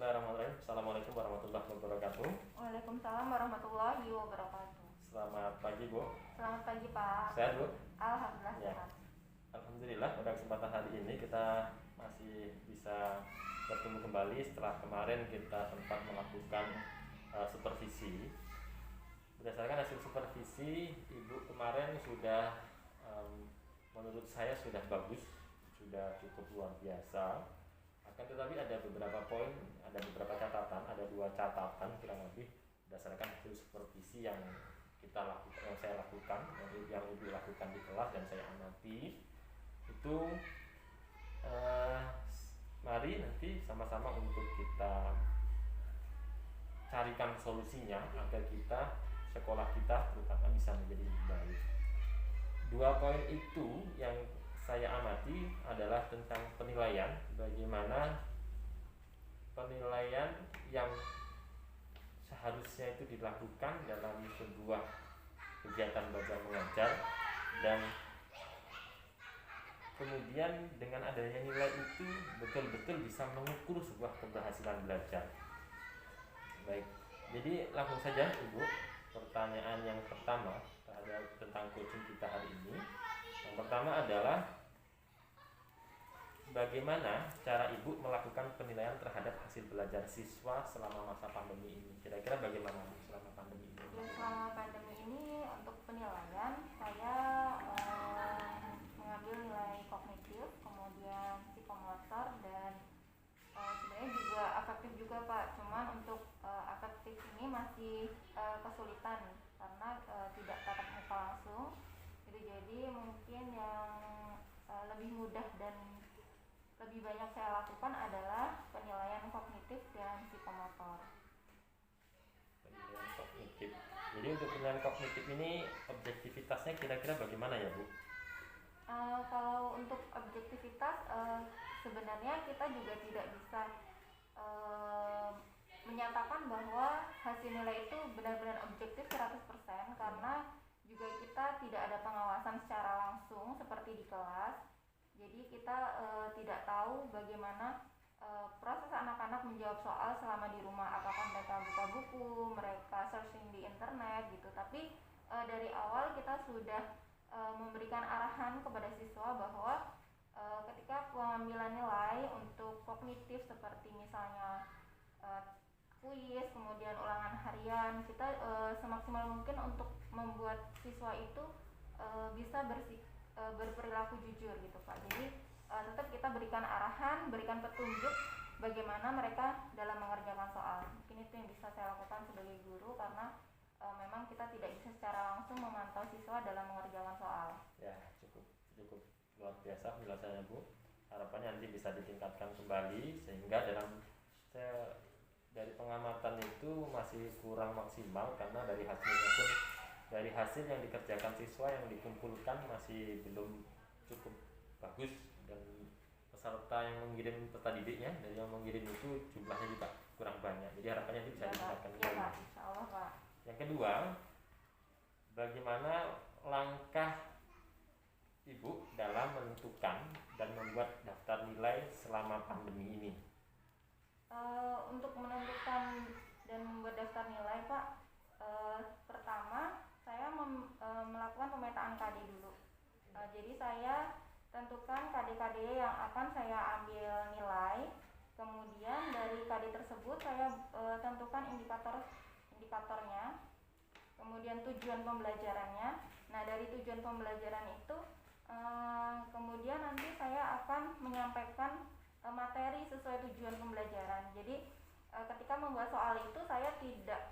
Bismillahirrahmanirrahim. Assalamualaikum warahmatullahi wabarakatuh. Waalaikumsalam warahmatullahi wabarakatuh. Selamat pagi, Bu. Selamat pagi, Pak. Sehat, Bu? Alhamdulillah Ya. sehat. Alhamdulillah pada kesempatan hari ini kita masih bisa bertemu kembali setelah kemarin kita sempat melakukan supervisi. Berdasarkan hasil supervisi, Ibu kemarin sudah menurut saya sudah bagus, sudah cukup luar biasa. Akan tetapi ada beberapa poin, ada beberapa catatan, ada 2 catatan kurang lebih berdasarkan hasil supervisi yang kita lakukan, yang saya lakukan, yang Ibu lakukan di kelas dan saya amati. Itu mari nanti sama-sama untuk kita carikan solusinya agar kita, sekolah kita terutama bisa menjadi lebih baik. 2 poin itu yang saya amati adalah tentang penilaian, bagaimana penilaian yang seharusnya itu dilakukan dalam sebuah kegiatan belajar mengajar, dan kemudian dengan adanya nilai itu betul-betul bisa mengukur sebuah keberhasilan belajar. Baik, jadi langsung saja Ibu, pertanyaan yang pertama terhadap tentang coaching kita hari ini. Yang pertama adalah bagaimana cara Ibu melakukan penilaian terhadap hasil belajar siswa selama masa pandemi ini? Kira-kira bagaimana selama pandemi ini? Ya, selama pandemi ini untuk penilaian saya mengambil nilai kognitif, kemudian psikomotor, dan sebenarnya juga afektif juga, Pak. Cuman untuk afektif ini masih kesulitan karena tidak tatap muka langsung. Jadi mungkin yang lebih mudah dan lebih banyak saya lakukan adalah penilaian kognitif dan psikomotor. Penilaian kognitif. Jadi untuk penilaian kognitif ini objektivitasnya kira-kira bagaimana ya, Bu? Kalau untuk objektivitas sebenarnya kita juga tidak bisa menyatakan bahwa hasil nilai itu benar-benar objektif 100% karena juga kita tidak ada pengawasan secara langsung seperti di kelas. Jadi kita tidak tahu bagaimana proses anak-anak menjawab soal selama di rumah, apakah mereka buka buku, mereka searching di internet gitu. Tapi dari awal kita sudah memberikan arahan kepada siswa bahwa ketika pengambilan nilai untuk kognitif seperti misalnya kuis, kemudian ulangan harian, kita semaksimal mungkin untuk membuat siswa itu bisa berperilaku jujur gitu, Pak. Jadi tetap kita berikan arahan, berikan petunjuk bagaimana mereka dalam mengerjakan soal. Mungkin itu yang bisa saya lakukan sebagai guru karena memang kita tidak bisa secara langsung memantau siswa dalam mengerjakan soal. Ya, cukup luar biasa penjelasannya, Bu. Harapannya nanti bisa ditingkatkan kembali sehingga dari pengamatan itu masih kurang maksimal karena dari hasil yang dikerjakan siswa yang dikumpulkan masih belum cukup bagus, dan peserta yang mengirim peserta didiknya dari yang mengirim itu jumlahnya juga kurang banyak. Jadi harapannya itu bisa ditingkatkan kembali. Ya, Pak. Insyaallah, Pak. Yang kedua, bagaimana langkah Ibu dalam menentukan dan membuat daftar nilai selama pandemi ini? Untuk menentukan dan membuat daftar nilai, Pak, pertama saya melakukan pemetaan KD dulu. Jadi saya tentukan KD-KD yang akan saya ambil nilai. Kemudian dari KD tersebut saya tentukan indikatornya, kemudian tujuan pembelajarannya. Nah, dari tujuan pembelajaran itu kemudian nanti saya akan menyampaikan materi sesuai tujuan pembelajaran. Jadi ketika membuat soal itu saya tidak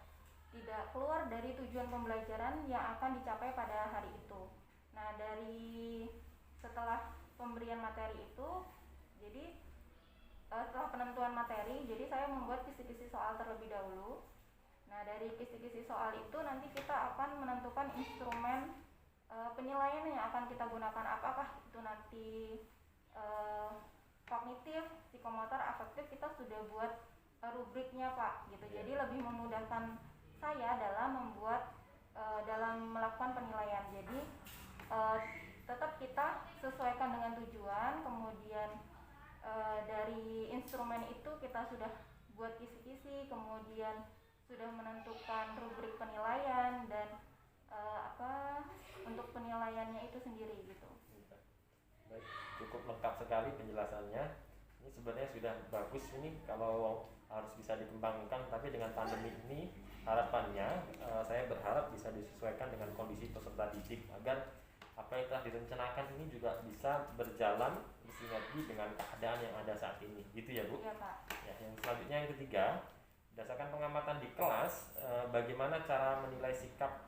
keluar dari tujuan pembelajaran yang akan dicapai pada hari itu. Nah, dari setelah pemberian materi itu, jadi setelah penentuan materi, jadi saya membuat kisi-kisi soal terlebih dahulu. Nah, dari kisi-kisi soal itu nanti kita akan menentukan instrumen penilaian yang akan kita gunakan, apakah itu nanti kognitif, psikomotor, afektif. Kita sudah buat rubriknya, Pak, gitu. Jadi lebih memudahkan saya dalam melakukan penilaian. Jadi tetap kita sesuaikan dengan tujuan, kemudian dari instrumen itu kita sudah buat kisi-kisi, kemudian sudah menentukan rubrik penilaian dan untuk penilaiannya itu sendiri gitu. Baik, cukup lengkap sekali penjelasannya. Ini sebenarnya sudah bagus ini kalau harus bisa dikembangkan, tapi dengan pandemi ini harapannya saya berharap bisa disesuaikan dengan kondisi peserta didik agar apa yang telah direncanakan ini juga bisa berjalan bersinergi dengan keadaan yang ada saat ini, gitu ya Bu? Iya Pak. Ya, yang selanjutnya yang ketiga, berdasarkan pengamatan di kelas, bagaimana cara menilai sikap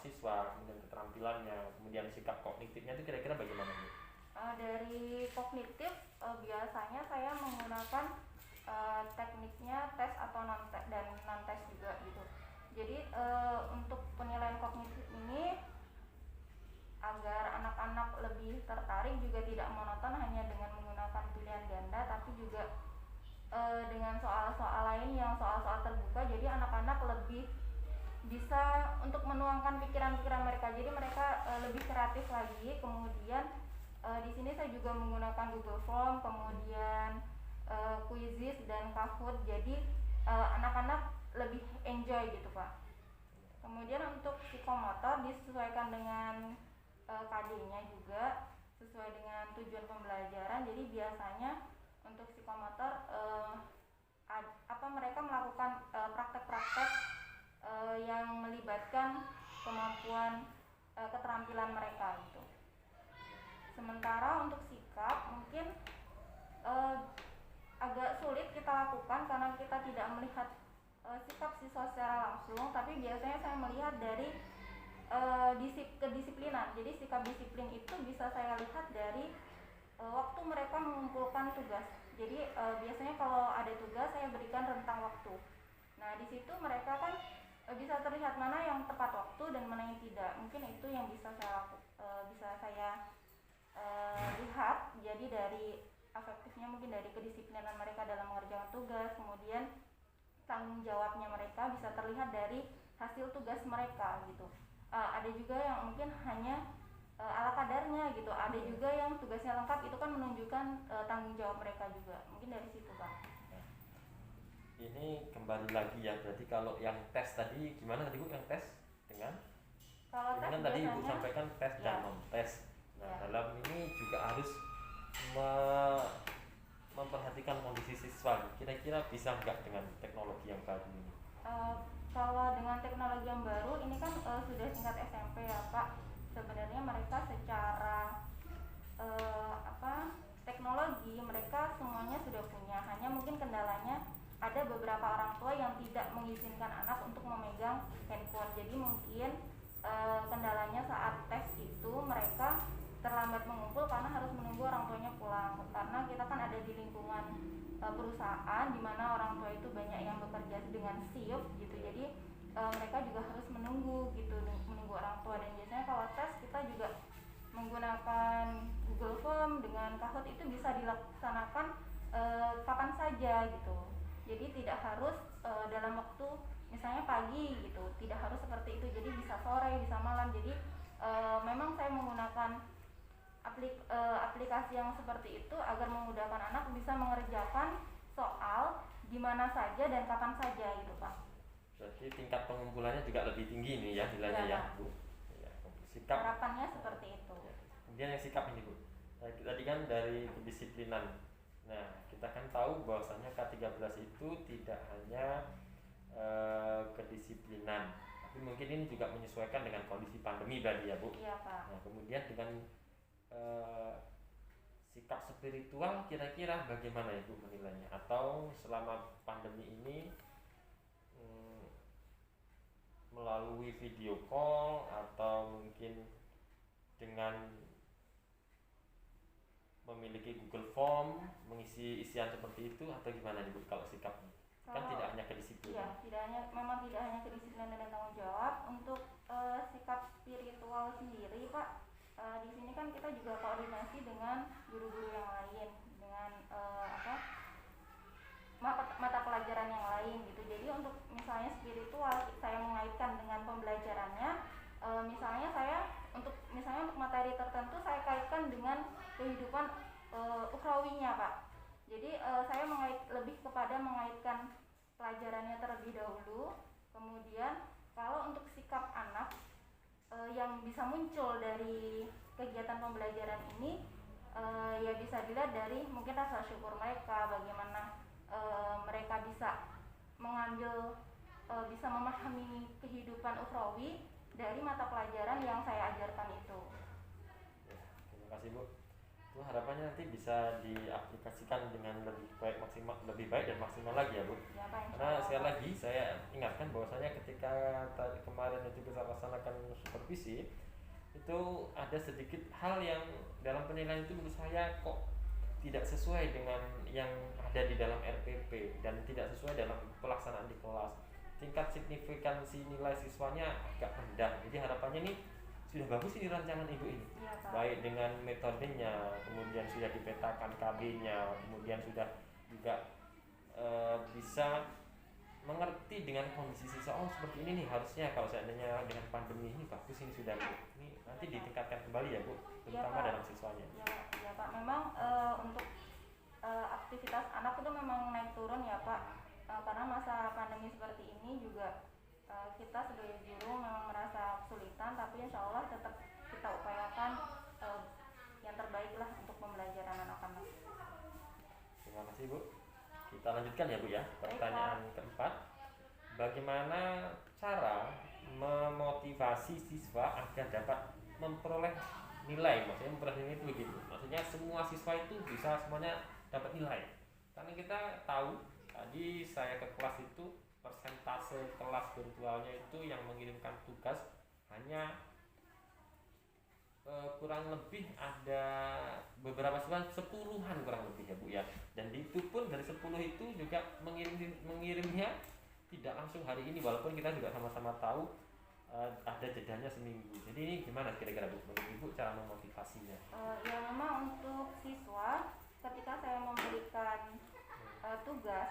siswa, kemudian keterampilannya, kemudian sikap kognitifnya itu kira-kira bagaimana Bu? Dari kognitif biasanya saya menggunakan tekniknya tes atau non tes juga gitu. Jadi untuk penilaian kognitif ini agar anak-anak lebih tertarik juga tidak monoton hanya dengan menggunakan pilihan ganda, tapi juga dengan soal-soal lain yang soal-soal terbuka. Jadi anak-anak lebih bisa untuk menuangkan pikiran-pikiran mereka. Jadi mereka lebih kreatif lagi. Kemudian di sini saya juga menggunakan Google Form, kemudian Quizzes dan Kahoot. Jadi anak-anak lebih enjoy gitu Pak. Kemudian untuk psikomotor disesuaikan dengan KD-nya juga sesuai dengan tujuan pembelajaran. Jadi biasanya untuk psikomotor mereka melakukan praktek-praktek yang melibatkan kemampuan keterampilan mereka gitu. Sementara untuk sikap mungkin agak sulit kita lakukan karena kita tidak melihat sikap siswa secara langsung, tapi biasanya saya melihat dari kedisiplinan. Jadi sikap disiplin itu bisa saya lihat dari waktu mereka mengumpulkan tugas. Jadi biasanya kalau ada tugas saya berikan rentang waktu. Nah di situ mereka kan bisa terlihat mana yang tepat waktu dan mana yang tidak. Mungkin itu yang bisa saya lihat. Jadi dari efektifnya mungkin dari kedisiplinan mereka dalam mengerjakan tugas, kemudian tanggung jawabnya mereka bisa terlihat dari hasil tugas mereka gitu. Ada juga yang mungkin hanya ala kadarnya gitu, ada juga yang tugasnya lengkap, itu kan menunjukkan tanggung jawab mereka juga. Mungkin dari situ Pak. Ini kembali lagi ya, berarti kalau yang tes tadi gimana tadi Bu, yang tes dengan? Kalau tes kan tadi Ibu sampaikan tes dan non tes. Nah dalam ini juga harus memperhatikan kondisi siswa. Kira-kira bisa nggak dengan teknologi yang baru ini? Kalau dengan teknologi yang baru ini kan sudah tingkat SMP ya Pak. Sebenarnya mereka secara teknologi mereka semuanya sudah punya. Hanya mungkin kendalanya ada beberapa orang tua yang tidak mengizinkan anak untuk memegang handphone. Jadi mungkin kendalanya saat tes itu mereka terlambat mengumpul karena harus menunggu orang tuanya pulang. Karena kita kan ada di lingkungan perusahaan di mana orang tua itu banyak yang bekerja dengan shift gitu. Jadi mereka juga harus menunggu gitu, menunggu orang tua. Dan biasanya kalau tes kita juga menggunakan Google Form dengan Kahoot, itu bisa dilaksanakan kapan saja gitu. Jadi tidak harus dalam waktu misalnya pagi gitu, tidak harus seperti itu. Jadi bisa sore, bisa malam. Jadi memang saya menggunakan aplikasi yang seperti itu agar memudahkan anak bisa mengerjakan soal di mana saja dan kapan saja gitu Pak. Berarti tingkat pengumpulannya juga lebih tinggi nih ya nilainya ya Bu. Ya, sikap harapannya seperti itu. Ya. Kemudian yang sikap ini Bu. Nah, tadi kan dari kedisiplinan. Nah kita kan tahu bahwasanya K13 itu tidak hanya kedisiplinan, tapi mungkin ini juga menyesuaikan dengan kondisi pandemi tadi ya Bu. Iya Pak. Nah kemudian dengan sikap spiritual kira-kira bagaimana Ibu menilainya? Atau selama pandemi ini melalui video call atau mungkin dengan memiliki Google Form mengisi isian seperti itu atau gimana Ibu kalau sikapnya? Kan tidak hanya kedisiplinan. Iya, memang tidak hanya kedisiplinan dan tanggung jawab. Untuk sikap spiritual sendiri Pak, di sini kan kita juga koordinasi dengan guru-guru yang lain, dengan mata pelajaran yang lain gitu. Jadi untuk misalnya spiritual saya mengaitkan dengan pembelajarannya, misalnya untuk materi tertentu saya kaitkan dengan kehidupan ukhrawinya Pak. Jadi saya lebih kepada mengaitkan pelajarannya terlebih dahulu, kemudian kalau untuk sikap anak yang bisa muncul dari kegiatan pembelajaran ini ya bisa dilihat dari mungkin rasa syukur mereka, bagaimana mereka bisa mengambil bisa memahami kehidupan ukhrawi dari mata pelajaran yang saya ajarkan itu. Ya, terima kasih Bu. Itu harapannya nanti bisa diaplikasikan dengan lebih baik dan maksimal lagi ya Bu. Ya, Pak, Karena sekali lagi saya ingatkan bahwasanya ketika kemarin itu kita laksanakan supervisi, itu ada sedikit hal yang dalam penilaian itu menurut saya kok tidak sesuai dengan yang ada di dalam RPP dan tidak sesuai dalam pelaksanaan di kelas. Tingkat signifikansi nilai siswanya agak rendah. Jadi harapannya ini sudah bagus ini rancangan Ibu ini. Ya, baik dengan metodenya, kemudian sudah dipetakan KB-nya, kemudian sudah juga bisa mengerti dengan kondisi siswa. Oh seperti ini nih harusnya kalau seandainya dengan pandemi ini bagus ini sudah Bu. Ini nanti ditingkatkan kembali ya Bu, terutama dalam siswanya. Ya Pak, memang untuk aktivitas anak itu memang naik turun ya Pak, karena masa pandemi seperti ini juga kita sebagai guru memang merasa kesulitan, tapi insya Allah tetap kita upayakan yang terbaik lah untuk pembelajaran anak-anak. Terima kasih Bu. Kita lanjutkan ya Bu ya. Pertanyaan keempat, bagaimana cara memotivasi siswa agar dapat memperoleh nilai? Maksudnya memperoleh nilai itu begitu. Maksudnya semua siswa itu bisa semuanya dapat nilai. Karena kita tahu tadi saya ke kelas itu persentase kelas virtualnya itu yang mengirimkan tugas hanya kurang lebih ada beberapa sepuluhan kurang lebih ya Bu ya. Dan itu pun dari 10 itu juga mengirimnya tidak langsung hari ini, walaupun kita juga sama-sama tahu ada jedanya seminggu. Jadi ini gimana kira-kira Bu menurut Ibu cara memotivasinya? Ya memang untuk siswa ketika saya memberikan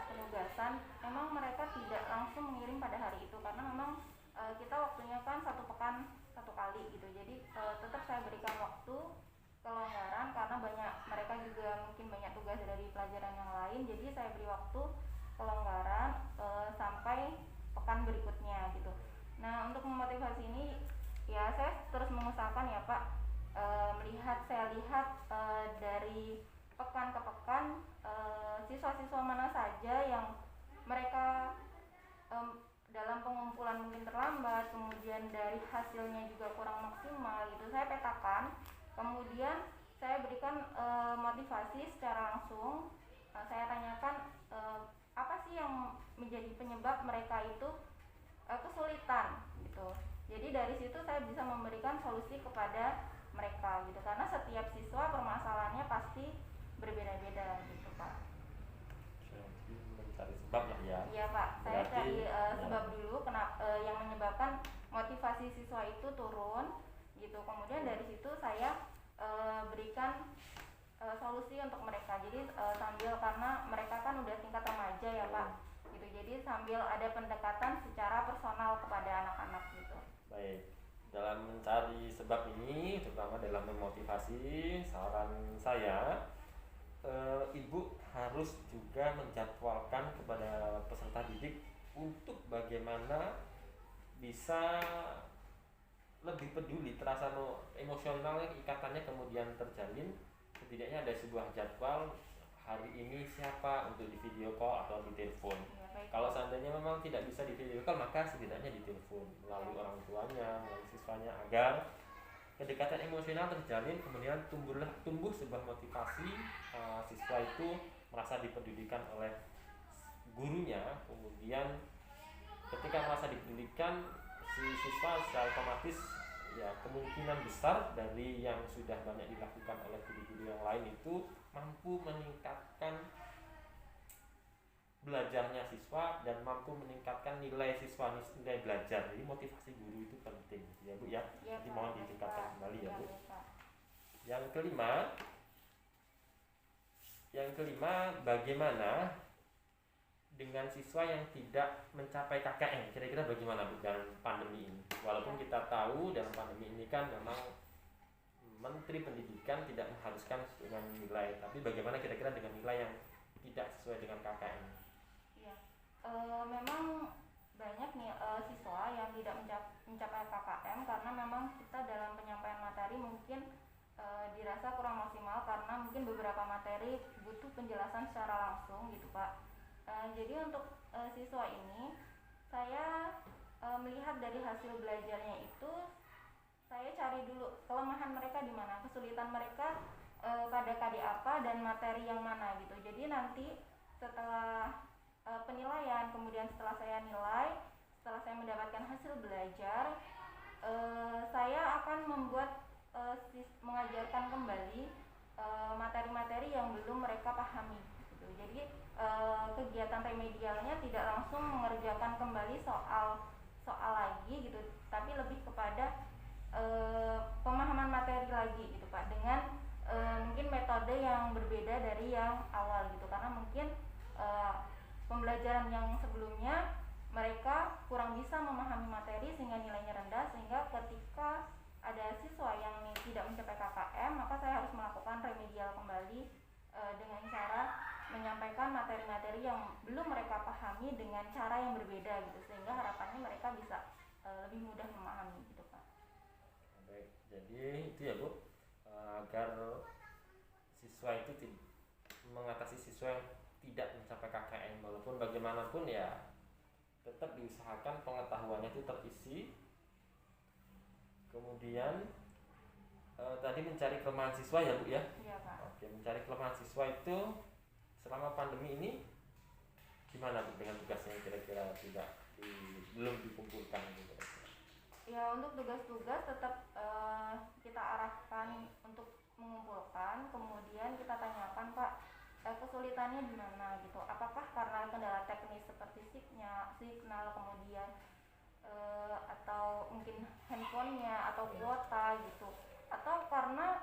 penugasan, memang mereka tidak langsung mengirim pada hari itu karena memang kita waktunya kan 1 pekan 1 kali gitu. Jadi tetap saya berikan waktu kelonggaran karena mereka juga mungkin banyak tugas dari pelajaran yang lain. Jadi saya beri waktu kelonggaran sampai pekan berikutnya gitu. Nah untuk memotivasi ini ya saya terus mengusahakan ya Pak, saya lihat dari pekan ke pekan siswa-siswa mana saja yang mereka dalam pengumpulan mungkin terlambat, kemudian dari hasilnya juga kurang maksimal gitu. Saya petakan, kemudian saya berikan motivasi secara langsung. Saya tanyakan apa sih yang menjadi penyebab mereka itu kesulitan gitu. Jadi dari situ saya bisa memberikan solusi kepada mereka gitu, karena setiap siswa permasalahannya pasti berbeda-beda gitu Pak. Mencari sebab lah ya. Iya Pak, saya cari sebab dulu yang menyebabkan motivasi siswa itu turun gitu. Kemudian dari situ saya berikan solusi untuk mereka. Jadi sambil, karena mereka kan udah tingkat remaja ya Pak gitu, jadi sambil ada pendekatan secara personal kepada anak-anak gitu. Baik, dalam mencari sebab ini, terutama dalam memotivasi, saran saya Ibu harus juga menjadwalkan kepada peserta didik untuk bagaimana bisa lebih peduli, terasa emosional ikatannya kemudian terjalin. Setidaknya ada sebuah jadwal hari ini siapa untuk di video call atau di telepon. Kalau seandainya memang tidak bisa di video call, maka setidaknya di telepon melalui orang tuanya, melalui siswanya, agar kedekatan emosional terjalin, kemudian tumbuh sebuah motivasi. Siswa itu merasa dipedulikan oleh gurunya, kemudian ketika merasa dipedulikan, si siswa secara otomatis ya kemungkinan besar dari yang sudah banyak dilakukan oleh guru-guru yang lain itu mampu meningkatkan belajarnya siswa dan mampu meningkatkan nilai siswa, nilai belajar. Jadi motivasi guru itu penting ya Bu ya. Jadi mohon ditingkatkan kembali ya Bu. Yang kelima, bagaimana dengan siswa yang tidak mencapai KKM? Kira-kira bagaimana Bu dalam pandemi ini? Walaupun kita tahu dalam pandemi ini kan memang Menteri Pendidikan tidak mengharuskan dengan nilai, tapi bagaimana kira-kira dengan nilai yang tidak sesuai dengan KKM? Iya, memang banyak nih siswa yang tidak mencapai KKM karena memang kita dalam penyampaian materi mungkin dirasa kurang maksimal karena mungkin beberapa materi butuh penjelasan secara langsung gitu Pak. Jadi untuk siswa ini saya melihat dari hasil belajarnya itu, saya cari dulu kelemahan mereka di mana, kesulitan mereka pada KD apa dan materi yang mana gitu. Jadi nanti setelah penilaian, kemudian setelah saya nilai, setelah saya mendapatkan hasil belajar, saya akan membuat mengajarkan kembali materi-materi yang belum mereka pahami gitu. Jadi kegiatan remedialnya tidak langsung mengerjakan kembali soal lagi gitu, tapi lebih kepada pemahaman materi lagi gitu Pak, dengan mungkin metode yang berbeda dari yang awal gitu, karena mungkin pembelajaran yang sebelumnya mereka kurang bisa memahami materi sehingga nilainya rendah, sehingga ketika ada siswa yang tidak mencapai KKM maka saya harus melakukan remedial kembali dengan cara menyampaikan materi-materi yang belum mereka pahami dengan cara yang berbeda gitu, sehingga harapannya mereka bisa lebih mudah memahami gitu Pak. Baik, jadi itu ya Bu, agar siswa itu mengatasi siswa yang tidak mencapai KKM, walaupun bagaimanapun ya tetap diusahakan pengetahuannya itu terisi. Kemudian tadi mencari kelemahan siswa ya Bu ya? Iya Pak. Oke, mencari kelemahan siswa itu selama pandemi ini gimana Bu dengan tugasnya, kira-kira belum dikumpulkan gitu? Ya, untuk tugas-tugas tetap kita arahkan untuk mengumpulkan, kemudian kita tanyakan Pak kesulitannya di mana gitu. Apakah karena kendala teknis seperti signal, kemudian atau mungkin handphonenya atau kuota gitu, atau karena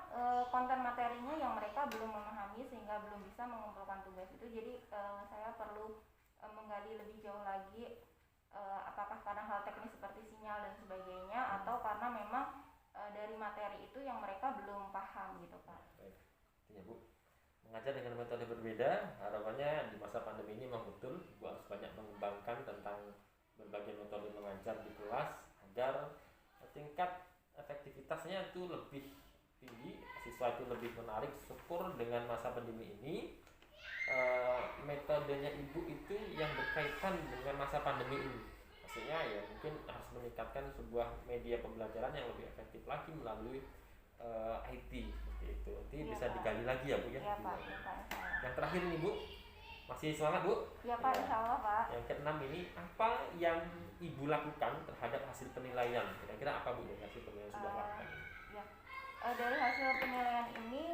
konten materinya yang mereka belum memahami sehingga belum bisa mengumpulkan tugas itu. Jadi saya perlu menggali lebih jauh lagi, apakah karena hal teknis seperti sinyal dan sebagainya, atau karena memang dari materi itu yang mereka belum paham gitu Pak. Baik, ya Bu, mengajar dengan metode berbeda, harapannya di masa pandemi ini memang betul Ibu harus banyak mengembangkan tentang berbagai metode mengajar di kelas agar tingkat efektivitasnya itu lebih tinggi, siswa itu lebih menarik. Syukur dengan masa pandemi ini metodenya Ibu itu yang berkaitan dengan masa pandemi ini. Maksudnya ya mungkin harus meningkatkan sebuah media pembelajaran yang lebih efektif lagi melalui IT seperti itu. Nanti Ya, bisa Pak. digali lagi ya Bu ya. Iya Pak, ya, Pak. Yang terakhir nih Bu, masih semangat Bu? Iya Pak, insya Allah Pak. Yang keenam ini, apa yang Ibu lakukan terhadap hasil penilaian? Kira-kira apa Bu dari hasil penilaian sudah lakukan? Ya, dari hasil penilaian ini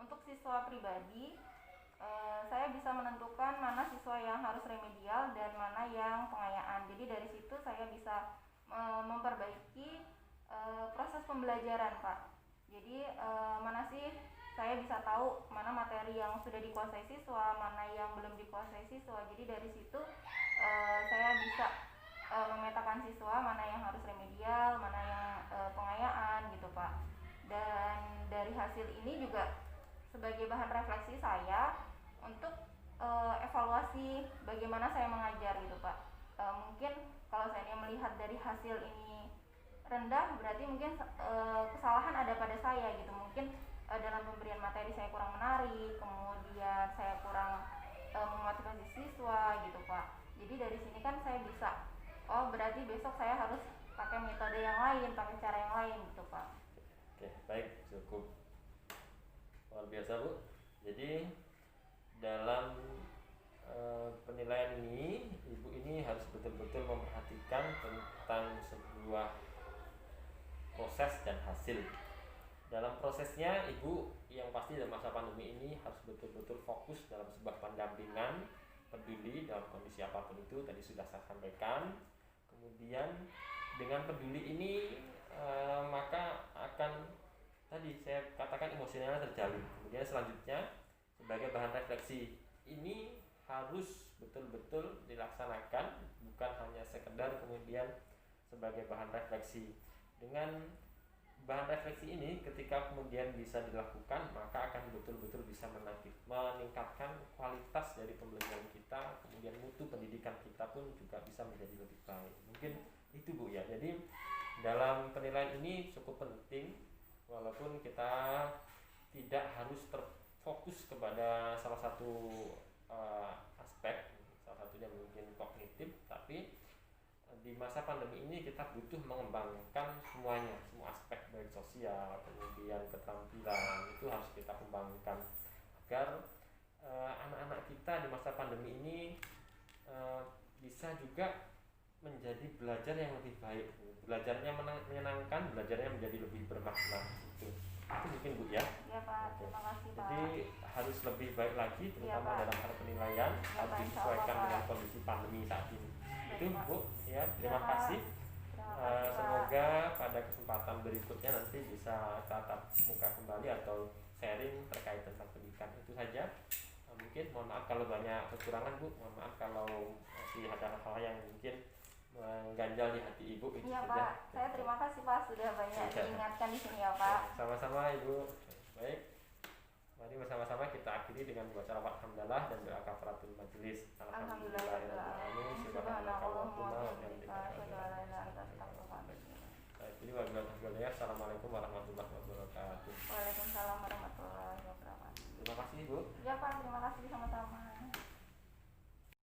untuk siswa pribadi saya bisa menentukan mana siswa yang harus remedial dan mana yang pengayaan. Jadi dari situ saya bisa memperbaiki proses pembelajaran Pak. Jadi mana sih saya bisa tahu mana materi yang sudah dikuasai siswa, mana yang belum dikuasai siswa. Jadi dari situ saya bisa memetakan siswa mana yang harus remedial, mana yang pengayaan gitu Pak. Dan dari hasil ini juga sebagai bahan refleksi saya untuk evaluasi bagaimana saya mengajar gitu Pak. Mungkin kalau saya melihat dari hasil ini rendah, berarti mungkin kesalahan ada pada saya gitu. Mungkin dalam pemberian materi saya kurang menarik, kemudian saya kurang memotivasi siswa gitu Pak. Jadi dari sini kan saya bisa, oh berarti besok saya harus pakai metode yang lain, pakai cara yang lain gitu Pak. Oke, baik, cukup luar biasa Bu. Jadi dalam penilaian ini, Ibu ini harus betul-betul memperhatikan tentang sebuah proses dan hasil. Dalam prosesnya, Ibu yang pasti dalam masa pandemi ini harus betul-betul fokus dalam sebuah pendampingan, peduli dalam kondisi apapun itu, tadi sudah saya sampaikan. Kemudian dengan peduli ini maka akan tadi saya katakan emosionalnya terjalin. Kemudian selanjutnya sebagai bahan refleksi ini harus betul-betul dilaksanakan, bukan hanya sekedar kemudian sebagai bahan refleksi. Dengan bahan refleksi ini ketika kemudian bisa dilakukan, maka akan betul-betul bisa meningkatkan kualitas dari pembelajaran kita, kemudian mutu pendidikan kita pun juga bisa menjadi lebih baik. Mungkin itu Bu ya. Jadi dalam penilaian ini cukup penting, walaupun kita tidak harus terfokus kepada salah satu aspek, salah satunya mungkin kognitif, tapi di masa pandemi ini kita butuh mengembangkan semuanya, semua aspek baik sosial, kemudian keterampilan itu harus kita kembangkan agar anak-anak kita di masa pandemi ini bisa juga menjadi belajar yang lebih baik, belajarnya menyenangkan, belajarnya menjadi lebih bermakna. Itu mungkin Bu ya. Iya Pak, terima kasih Pak. Jadi harus lebih baik lagi, terutama Pak. dalam hal penilaian, Iya, harus Pak, disesuaikan insya Allah, dengan Pak. kondisi pandemi saat ini. Baik, Itu Pak. Bu ya, terima Pak. kasih. Terima kasih, Pak. Semoga pada kesempatan berikutnya nanti bisa tatap muka kembali atau sharing terkait tentang pendidikan. Itu saja. Mungkin mohon maaf kalau banyak kekurangan Bu, mohon maaf kalau masih ada hal-hal yang mungkin mengganjal di hati Ibu. Itu Iya saja. Pak, saya terima kasih Pak sudah banyak Iya. diingatkan di sini ya Pak. Sama-sama Ibu. Baik. Mari bersama-sama kita akhiri dengan membaca lafaz hamdalah dan doa kafaratul majelis. Alhamdulillahirobbilalamin. Subhanakallahumma wa bihamdika asyhadu an la ilaha illa anta astaghfiruka wa atubu ilaik. Baik, ini wabillahi. Assalamualaikum warahmatullahi wabarakatuh. Waalaikumsalam warahmatullahi wabarakatuh. Terima kasih Bu. Ya Pak.